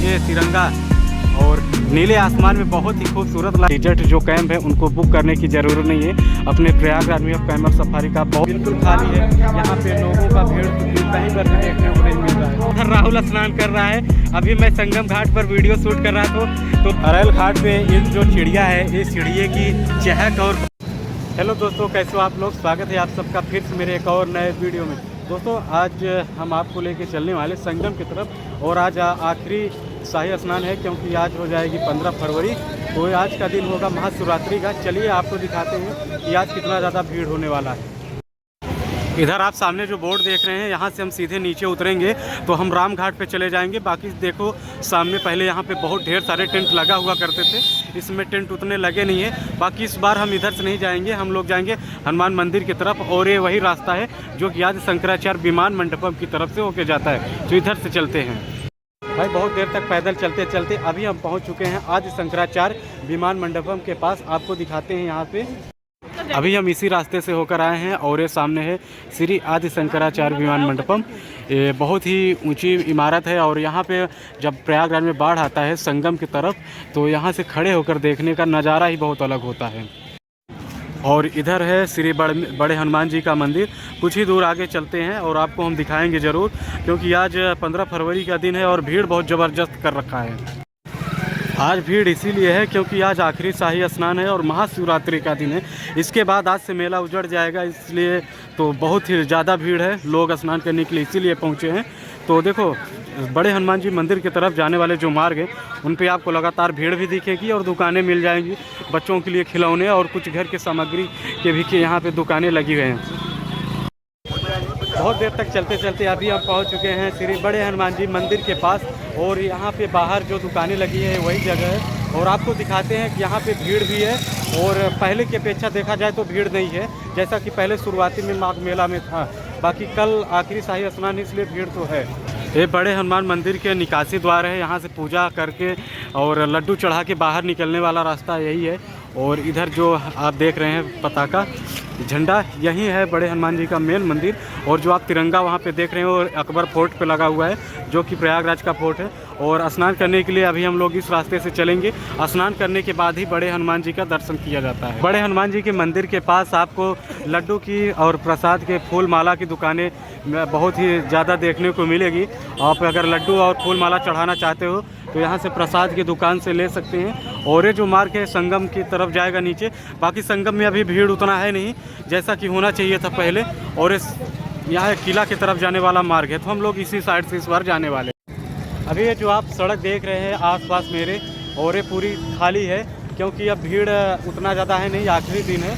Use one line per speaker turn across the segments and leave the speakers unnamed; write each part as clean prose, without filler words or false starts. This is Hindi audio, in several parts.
ये तिरंगा और नीले आसमान में बहुत ही खूबसूरत रिजल्ट जो कैंप है उनको बुक करने की ज़रूरत नहीं है। अपने प्रयागराज में अब कैमल सफारी का बहुत बिल्कुल खाली है। यहाँ पे लोगों का भीड़ कहीं पर भी देखने को नहीं मिल रहा है। उधर राहुल स्नान कर रहा है। अभी मैं संगम घाट पर वीडियो शूट कर रहा था तो अरैल घाट पे ये जो चिड़िया है ये चिड़िया की चहक। और हेलो दोस्तों, कैसे हो आप लोग? स्वागत है आप सबका फिर से मेरे एक और नए वीडियो में। दोस्तों आज हम आपको लेके चलने वाले संगम की तरफ और आज आखिरी शाही स्नान है क्योंकि आज हो जाएगी 15 फरवरी। तो आज का दिन होगा महाशिवरात्रि का। चलिए आपको दिखाते हैं कि आज कितना ज़्यादा भीड़ होने वाला है। इधर आप सामने जो बोर्ड देख रहे हैं यहाँ से हम सीधे नीचे उतरेंगे तो हम राम घाट पे चले जाएंगे। बाकी देखो सामने पहले यहाँ पे बहुत ढेर सारे टेंट लगा हुआ करते थे, इसमें टेंट उतने लगे नहीं है। बाकी इस बार हम इधर से नहीं जाएंगे, हम लोग जाएंगे हनुमान मंदिर की तरफ और ये वही रास्ता है जो कि आदि शंकराचार्य विमान मंडपम की तरफ से होके जाता है। तो इधर से चलते हैं भाई। बहुत देर तक पैदल चलते चलते अभी हम पहुँच चुके हैं आदि शंकराचार्य विमान मंडपम के पास। आपको दिखाते हैं यहाँ पे अभी हम इसी रास्ते से होकर आए हैं और ये सामने है श्री आदि शंकराचार्य विमान मंडपम। ये बहुत ही ऊंची इमारत है और यहाँ पे जब प्रयागराज में बाढ़ आता है संगम की तरफ तो यहाँ से खड़े होकर देखने का नज़ारा ही बहुत अलग होता है। और इधर है श्री बड़े हनुमान जी का मंदिर। कुछ ही दूर आगे चलते हैं और आपको हम दिखाएंगे ज़रूर क्योंकि आज 15 फरवरी का दिन है और भीड़ बहुत ज़बरदस्त कर रखा है। आज भीड़ इसीलिए है क्योंकि आज आखिरी शाही स्नान है और महाशिवरात्रि का दिन है। इसके बाद आज से मेला उजड़ जाएगा, इसलिए तो बहुत ही ज़्यादा भीड़ है। लोग स्नान करने के लिए इसीलिए पहुँचे हैं। तो देखो बड़े हनुमान जी मंदिर की तरफ जाने वाले जो मार्ग हैं उन पे आपको लगातार भीड़ भी दिखेगी और दुकानें मिल जाएंगी। बच्चों के लिए खिलौने और कुछ घर के सामग्री के भी यहाँ पे दुकानें लगी हुई हैं। बहुत देर तक चलते चलते अभी हम पहुंच चुके हैं श्री बड़े हनुमान जी मंदिर के पास और यहाँ पे बाहर जो दुकानें लगी है वही जगह है। और आपको दिखाते हैं कि यहाँ पे भीड़ भी है और पहले की अपेक्षा देखा जाए तो भीड़ नहीं है जैसा कि पहले शुरुआती में माघ मेला में था। बाकी कल आखिरी शाही स्नान इसलिए भीड़ तो है। ये बड़े हनुमान मंदिर के निकासी द्वार है, यहाँ से पूजा करके और लड्डू चढ़ा के बाहर निकलने वाला रास्ता यही है। और इधर जो आप देख रहे हैं पताका झंडा यही है बड़े हनुमान जी का मेन मंदिर। और जो आप तिरंगा वहाँ पे देख रहे हैं और अकबर फोर्ट पे लगा हुआ है जो कि प्रयागराज का फोर्ट है। और स्नान करने के लिए अभी हम लोग इस रास्ते से चलेंगे। स्नान करने के बाद ही बड़े हनुमान जी का दर्शन किया जाता है। बड़े हनुमान जी के मंदिर के पास आपको लड्डू की और प्रसाद के फूल माला की दुकानें बहुत ही ज़्यादा देखने को मिलेगी। आप अगर लड्डू और फूल माला चढ़ाना चाहते हो तो यहाँ से प्रसाद की दुकान से ले सकते हैं। और ये जो मार्ग है संगम की तरफ जाएगा नीचे। बाकी संगम में अभी भीड़ उतना है नहीं जैसा कि होना चाहिए था पहले। और इस यहाँ किला की तरफ जाने वाला मार्ग है तो हम लोग इसी साइड से इस बार जाने वाले। अभी ये जो आप सड़क देख रहे हैं आसपास मेरे और ये पूरी खाली है क्योंकि अब भीड़ उतना ज़्यादा है नहीं, आखिरी दिन है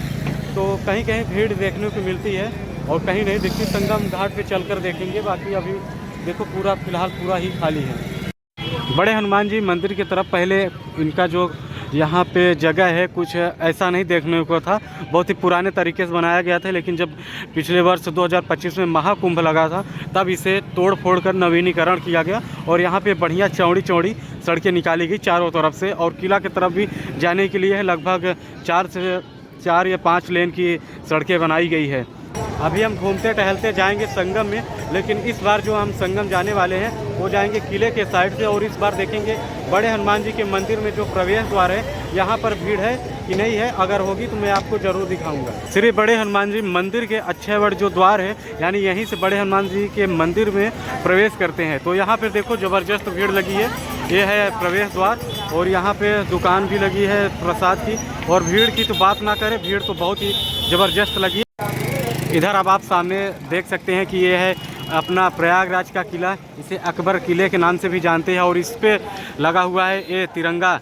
तो कहीं कहीं भीड़ देखने को मिलती है और कहीं नहीं दिखती। संगम घाट पे चलकर देखेंगे। बाकी अभी देखो पूरा फिलहाल पूरा ही खाली है। बड़े हनुमान जी मंदिर की तरफ पहले इनका जो यहाँ पे जगह है कुछ ऐसा नहीं देखने को था, बहुत ही पुराने तरीके से बनाया गया था। लेकिन जब पिछले वर्ष 2025 में महाकुंभ लगा था तब इसे तोड़ फोड़ कर नवीनीकरण किया गया और यहाँ पे बढ़िया चौड़ी चौड़ी सड़कें निकाली गई चारों तरफ से। और किला की तरफ भी जाने के लिए है लगभग 4 या 5 लेन की सड़कें बनाई गई है। अभी हम घूमते टहलते जाएंगे संगम में, लेकिन इस बार जो हम संगम जाने वाले हैं वो जाएंगे किले के साइड से। और इस बार देखेंगे बड़े हनुमान जी के मंदिर में जो प्रवेश द्वार है यहाँ पर भीड़ है कि नहीं है। अगर होगी तो मैं आपको ज़रूर दिखाऊंगा। श्री बड़े हनुमान जी मंदिर के अक्षयवट जो द्वार है यानी यहीं से बड़े हनुमान जी के मंदिर में प्रवेश करते हैं। तो यहाँ पर देखो ज़बरदस्त भीड़ लगी है। ये है प्रवेश द्वार और यहाँ पे दुकान भी लगी है प्रसाद की। और भीड़ की तो बात ना करें, भीड़ तो बहुत ही ज़बरदस्त लगी है। इधर अब आप सामने देख सकते हैं कि ये है अपना प्रयागराज का किला। इसे अकबर किले के नाम से भी जानते हैं। और इस पे लगा हुआ है ये तिरंगा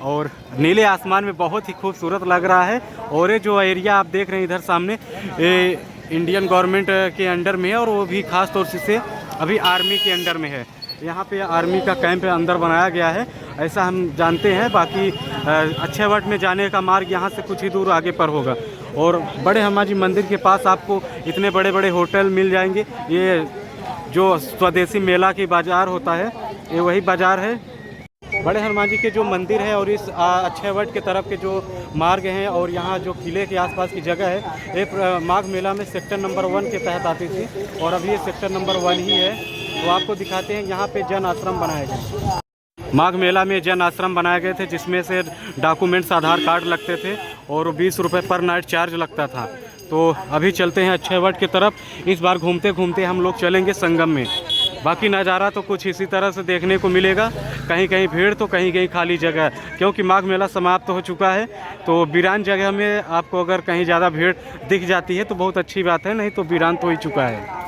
और नीले आसमान में बहुत ही खूबसूरत लग रहा है। और ये जो एरिया आप देख रहे हैं इधर सामने ये इंडियन गवर्नमेंट के अंडर में है और वो भी ख़ास तौर से अभी आर्मी के अंडर में है। यहाँ पे आर्मी का कैंप अंदर बनाया गया है ऐसा हम जानते हैं। बाकी अक्षयवट में जाने का मार्ग यहाँ से कुछ ही दूर आगे पर होगा। और बड़े हनुमान जी मंदिर के पास आपको इतने बड़े बड़े होटल मिल जाएंगे। ये जो स्वदेशी मेला की बाज़ार होता है ये वही बाज़ार है। बड़े हनुमान जी के जो मंदिर है और इस अक्षयवट के तरफ के जो मार्ग हैं और यहाँ जो किले के आसपास की जगह है ये माघ मेला में सेक्टर नंबर 1 के तहत आती थी और अभी ये सेक्टर नंबर 1 ही है। तो आपको दिखाते हैं यहाँ पे जन आश्रम बनाया गया। माघ मेला में जन आश्रम बनाए गए थे जिसमें से डॉक्यूमेंट्स आधार कार्ड लगते थे और 20 रुपये पर नाइट चार्ज लगता था। तो अभी चलते हैं अक्षय वट की तरफ। इस बार घूमते घूमते हम लोग चलेंगे संगम में। बाकी नज़ारा तो कुछ इसी तरह से देखने को मिलेगा, कहीं कहीं भीड़ तो कहीं कहीं खाली जगह, क्योंकि माघ मेला समाप्त हो चुका है। तो वीरान जगह में आपको अगर कहीं ज़्यादा भीड़ दिख जाती है तो बहुत अच्छी बात है, नहीं तो वीरान तो ही चुका है।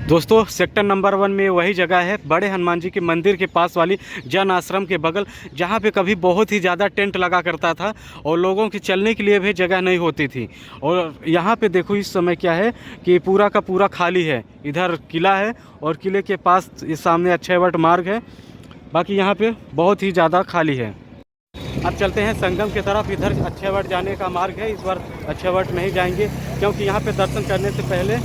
दोस्तों सेक्टर नंबर 1 में वही जगह है बड़े हनुमान जी के मंदिर के पास वाली जन आश्रम के बगल, जहाँ पे कभी बहुत ही ज़्यादा टेंट लगा करता था और लोगों की चलने के लिए भी जगह नहीं होती थी। और यहाँ पे देखो इस समय क्या है कि पूरा का पूरा खाली है। इधर किला है और किले के पास इस सामने अक्षय वट मार्ग है, बाकी यहाँ पे बहुत ही ज़्यादा खाली है। अब चलते हैं संगम की तरफ। इधर अक्षय वट जाने का मार्ग है। इस बार अक्षय वट नहीं जाएंगे क्योंकि यहाँ पे दर्शन करने से पहले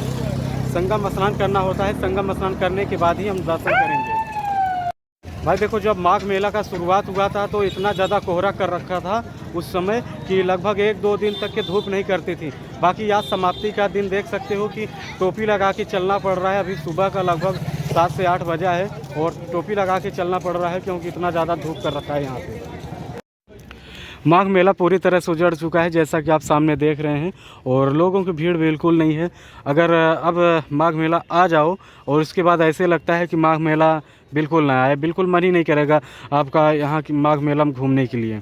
संगम स्नान करना होता है। संगम स्नान करने के बाद ही हम दर्शन करेंगे। भाई देखो जब माघ मेला का शुरुआत हुआ था तो इतना ज़्यादा कोहरा कर रखा था उस समय कि लगभग 1-2 दिन तक के धूप नहीं करती थी। बाकी आज समाप्ति का दिन देख सकते हो कि टोपी लगा के चलना पड़ रहा है। अभी सुबह का लगभग 7 से 8 बजा है और टोपी लगा के चलना पड़ रहा है क्योंकि इतना ज़्यादा धूप कर रखा है यहाँ पे। माघ मेला पूरी तरह से उजड़ चुका है जैसा कि आप सामने देख रहे हैं और लोगों की भीड़ बिल्कुल नहीं है। अगर अब माघ मेला आ जाओ और उसके बाद ऐसे लगता है कि माघ मेला बिल्कुल ना आए, बिल्कुल मन ही नहीं करेगा आपका यहाँ की माघ मेला में घूमने के लिए।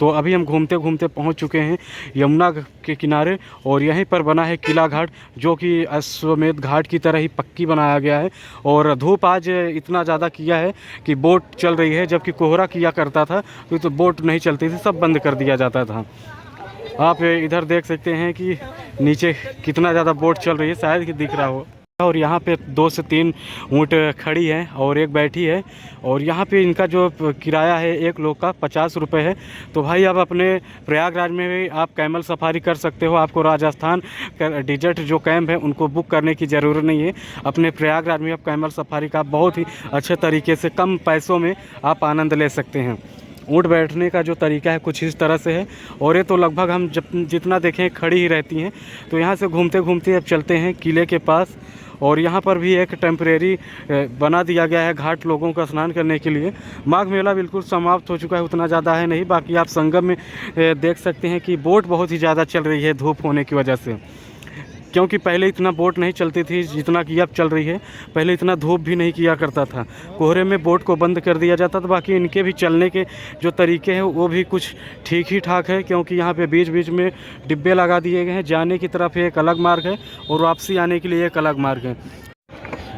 तो अभी हम घूमते घूमते पहुँच चुके हैं यमुना के किनारे और यहीं पर बना है किला घाट, जो कि अश्वमेध घाट की तरह ही पक्की बनाया गया है। और धूप आज इतना ज़्यादा किया है कि बोट चल रही है, जबकि कोहरा किया करता था तो बोट नहीं चलती थी, सब बंद कर दिया जाता था। आप इधर देख सकते हैं कि नीचे कितना ज़्यादा बोट चल रही है, शायद कि दिख रहा हो। और यहाँ पे 2 से 3 ऊँट खड़ी हैं और एक बैठी है और यहाँ पे इनका जो किराया है एक लोग का 50 रुपये है। तो भाई अब अपने प्रयागराज में भी आप कैमल सफारी कर सकते हो। आपको राजस्थान डेजर्ट जो कैंप है उनको बुक करने की ज़रूरत नहीं है। अपने प्रयागराज में आप कैमल सफारी का बहुत ही अच्छे तरीके से कम पैसों में आप आनंद ले सकते हैं। ऊँट बैठने का जो तरीका है कुछ इस तरह से है और ये तो लगभग हम जितना देखें खड़ी ही रहती हैं। तो यहाँ से घूमते घूमते अब चलते हैं किले के पास और यहाँ पर भी एक टेम्परेरी बना दिया गया है घाट लोगों का स्नान करने के लिए। माघ मेला बिल्कुल समाप्त हो चुका है, उतना ज़्यादा है नहीं। बाकी आप संगम में देख सकते हैं कि बोट बहुत ही ज़्यादा चल रही है धूप होने की वजह से, क्योंकि पहले इतना बोट नहीं चलती थी जितना कि अब चल रही है। पहले इतना धूप भी नहीं किया करता था, कोहरे में बोट को बंद कर दिया जाता था। बाकी इनके भी चलने के जो तरीके हैं वो भी कुछ ठीक ही ठाक है, क्योंकि यहाँ पे बीच बीच में डिब्बे लगा दिए गए हैं। जाने की तरफ एक अलग मार्ग है और वापसी आने के लिए एक अलग मार्ग है।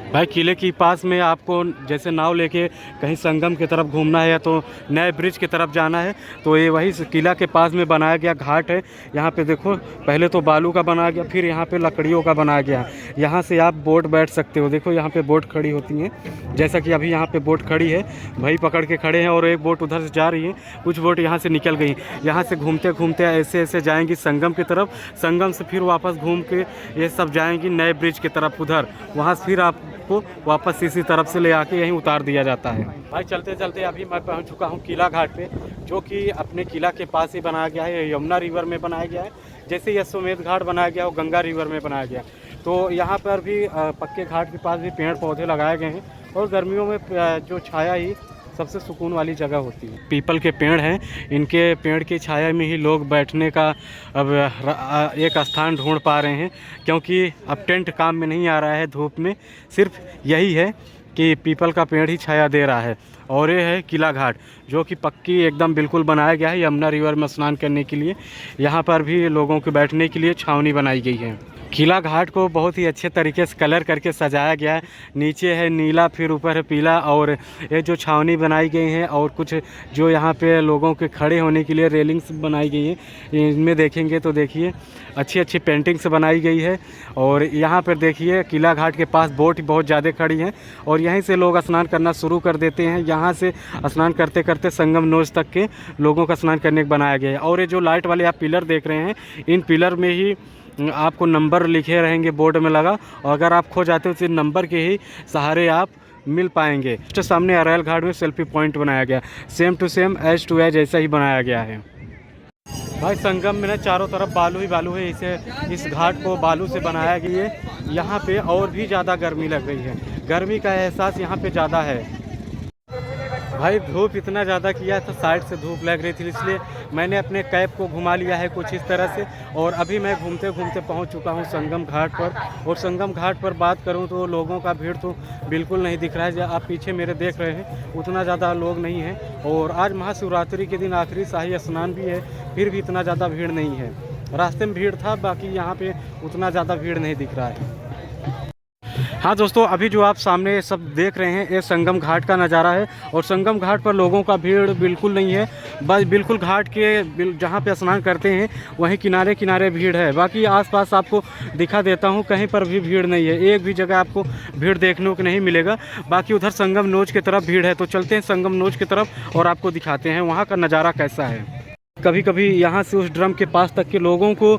भाई किले के पास में आपको जैसे नाव लेके कहीं संगम की तरफ घूमना है या तो नए ब्रिज की तरफ जाना है तो ये वही किला के पास में बनाया गया घाट है। यहाँ पे देखो पहले तो बालू का बनाया गया, फिर यहाँ पे लकड़ियों का बनाया गया। यहाँ से आप बोट बैठ सकते हो। देखो यहाँ पे बोट खड़ी होती हैं, जैसा कि अभी यहाँ पे बोट खड़ी है, भाई पकड़ के खड़े हैं और एक बोट उधर से जा रही है, कुछ बोट यहाँ से निकल गई। यहाँ से घूमते घूमते ऐसे ऐसे जाएंगी संगम की तरफ, संगम से फिर वापस घूम के ये सब जाएंगी नए ब्रिज की तरफ उधर, वहाँ फिर आप को वापस इसी तरफ से ले आके यहीं उतार दिया जाता है। भाई चलते चलते अभी मैं पहुंच चुका हूं किला घाट पे, जो कि अपने किला के पास ही बनाया गया है। यमुना रिवर में बनाया गया है, जैसे ही अश्वमेध घाट बनाया गया वो गंगा रिवर में बनाया गया। तो यहाँ पर भी पक्के घाट के पास भी पेड़ पौधे लगाए गए हैं और गर्मियों में जो छाया ही सबसे सुकून वाली जगह होती है। पीपल के पेड़ हैं, इनके पेड़ की छाया में ही लोग बैठने का अब एक स्थान ढूंढ पा रहे हैं, क्योंकि अब टेंट काम में नहीं आ रहा है धूप में। सिर्फ यही है कि पीपल का पेड़ ही छाया दे रहा है। और ये है किला घाट, जो कि पक्की एकदम बिल्कुल बनाया गया है यमुना रिवर में स्नान करने के लिए। यहाँ पर भी लोगों के बैठने के लिए छावनी बनाई गई है। किला घाट को बहुत ही अच्छे तरीके से कलर करके सजाया गया है। नीचे है नीला, फिर ऊपर है पीला, और ये जो छावनी बनाई गई है और कुछ जो यहाँ पे लोगों के खड़े होने के लिए रेलिंग्स बनाई गई है, इनमें देखेंगे तो देखिए अच्छी अच्छी पेंटिंग्स बनाई गई है। और यहाँ पर देखिए किला घाट के पास बोट बहुत ज़्यादा खड़ी हैं और यहीं से लोग स्नान करना शुरू कर देते हैं। यहाँ से स्नान करते करते संगम नोज तक के लोगों का स्नान करने का बनाया गया है। और ये जो लाइट वाले आप पिलर देख रहे हैं, इन पिलर में ही आपको नंबर लिखे रहेंगे बोर्ड में लगा, और अगर आप खो जाते हो तो नंबर के ही सहारे आप मिल पाएंगे। तो सामने अरैल घाट में सेल्फी पॉइंट बनाया गया, same to same age to age ऐसा ही बनाया गया है। भाई संगम में ना चारों तरफ बालू ही बालू है, इसे इस घाट को बालू से बनाया गया है। यहाँ पे और भी ज़्यादा गर्मी लग रही है, गर्मी का एहसास यहाँ पे ज़्यादा है। भाई धूप इतना ज़्यादा किया था, साइड से धूप लग रही थी, इसलिए मैंने अपने कैब को घुमा लिया है कुछ इस तरह से। और अभी मैं घूमते घूमते पहुंच चुका हूं संगम घाट पर। और संगम घाट पर बात करूं तो लोगों का भीड़ तो बिल्कुल नहीं दिख रहा है। जो आप पीछे मेरे देख रहे हैं उतना ज़्यादा लोग नहीं हैं। और आज महाशिवरात्रि के दिन आखिरी शाही स्नान भी है, फिर भी इतना ज़्यादा भीड़ नहीं है। रास्ते में भीड़ था, बाकी यहाँ पे उतना ज़्यादा भीड़ नहीं दिख रहा है। हाँ दोस्तों, अभी जो आप सामने सब देख रहे हैं ये संगम घाट का नज़ारा है। और संगम घाट पर लोगों का भीड़ बिल्कुल नहीं है, बस बिल्कुल घाट के जहाँ पे स्नान करते हैं वहीं किनारे किनारे भीड़ है। बाकी आसपास आपको दिखा देता हूँ, कहीं पर भी भीड़ नहीं है, एक भी जगह आपको भीड़ देखने को नहीं मिलेगा। बाकी उधर संगम नोज की तरफ भीड़ है, तो चलते हैं संगम नोज की तरफ और आपको दिखाते हैं वहाँ का नज़ारा कैसा है। कभी कभी यहाँ से उस ड्रम के पास तक के लोगों को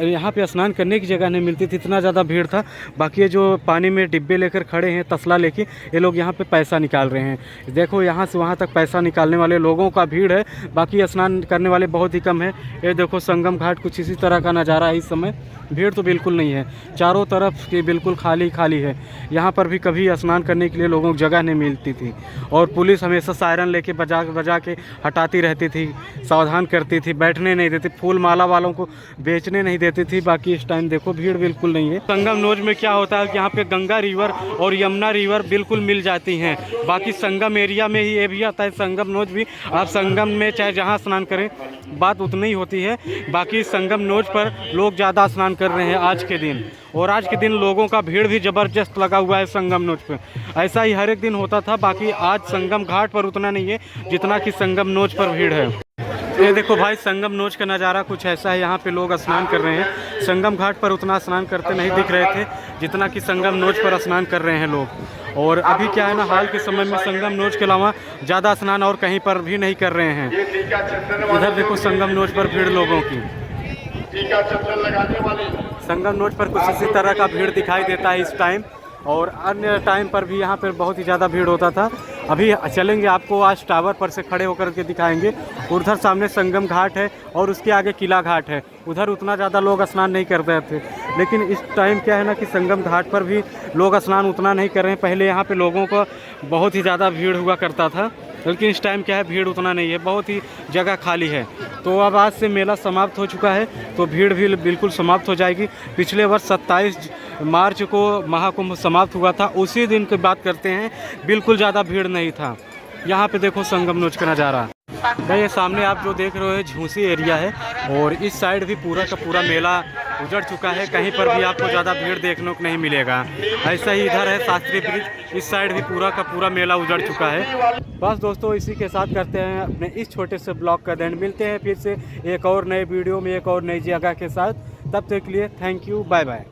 यहाँ पे स्नान करने की जगह नहीं मिलती थी, इतना ज़्यादा भीड़ था। बाकी ये जो पानी में डिब्बे लेकर खड़े हैं, तसला लेके, ये लोग यहाँ पे पैसा निकाल रहे हैं। देखो यहाँ से वहाँ तक पैसा निकालने वाले लोगों का भीड़ है, बाकी स्नान करने वाले बहुत ही कम है। ये देखो संगम घाट कुछ इसी तरह का नज़ारा है। इस समय भीड़ तो बिल्कुल नहीं है, चारों तरफ की बिल्कुल खाली खाली है। यहाँ पर भी कभी स्नान करने के लिए लोगों को जगह नहीं मिलती थी, और पुलिस हमेशा सायरन लेके बजा के हटाती रहती थी, सावधान करती थी, बैठने नहीं देती, फूल माला वालों को बेचने नहीं देती थी। बाकी इस टाइम देखो भीड़ बिल्कुल नहीं है। संगम नोज में क्या होता है कि यहाँ पे गंगा रिवर और यमुना रिवर बिल्कुल मिल जाती हैं। बाकी संगम एरिया में ही ये भी आता है संगम नोज भी। आप संगम में चाहे जहाँ स्नान करें बात उतनी ही होती है। बाकी संगम नोज पर लोग ज़्यादा स्नान कर रहे हैं आज के दिन, और आज के दिन लोगों का भीड़ भी ज़बरदस्त लगा हुआ है संगम नोज पे। ऐसा ही हर एक दिन होता था, बाकी आज संगम घाट पर उतना नहीं है जितना कि संगम नोज पर भीड़ है। ये देखो भाई संगम नोज का नज़ारा कुछ ऐसा है, यहाँ पे लोग स्नान कर रहे हैं। संगम घाट पर उतना स्नान करते नहीं दिख रहे थे जितना कि संगम नोज पर स्नान कर रहे हैं लोग। और अभी क्या है ना, हाल के समय में संगम नोज के अलावा ज़्यादा स्नान और कहीं पर भी नहीं कर रहे हैं। इधर देखो संगम नोज पर भीड़ लोगों की, संगम नोज पर कुछ इसी तरह का भीड़ दिखाई देता है इस टाइम। और अन्य टाइम पर भी यहाँ पर बहुत ही ज़्यादा भीड़ होता था। अभी चलेंगे, आपको आज टावर पर से खड़े होकर के दिखाएंगे। उधर सामने संगम घाट है और उसके आगे किला घाट है, उधर उतना ज़्यादा लोग स्नान नहीं कर रहे थे। लेकिन इस टाइम क्या है ना कि संगम घाट पर भी लोग स्नान उतना नहीं कर रहे हैं। पहले यहाँ पे लोगों को बहुत ही ज़्यादा भीड़ हुआ करता था, लेकिन इस टाइम क्या है भीड़ उतना नहीं है, बहुत ही जगह खाली है। तो अब आज से मेला समाप्त हो चुका है, तो भीड़ भी बिल्कुल समाप्त हो जाएगी। पिछले वर्ष 27 मार्च को महाकुंभ समाप्त हुआ था, उसी दिन की बात करते हैं, बिल्कुल ज़्यादा भीड़ नहीं था। यहाँ पे देखो संगम नोज का नज़ारा। ये सामने आप जो देख रहे हो झूसी एरिया है, और इस साइड भी पूरा का पूरा मेला उजड़ चुका है, कहीं पर भी आपको ज़्यादा भीड़ देखने को नहीं मिलेगा। ऐसा ही इधर है शास्त्री ब्रिज, इस साइड भी पूरा का पूरा मेला उजड़ चुका है। बस दोस्तों, इसी के साथ करते हैं अपने इस छोटे से ब्लॉग का एंड। मिलते हैं फिर से एक और नए वीडियो में एक और नई जगह के साथ। तब तक के लिए थैंक यू, बाय बाय।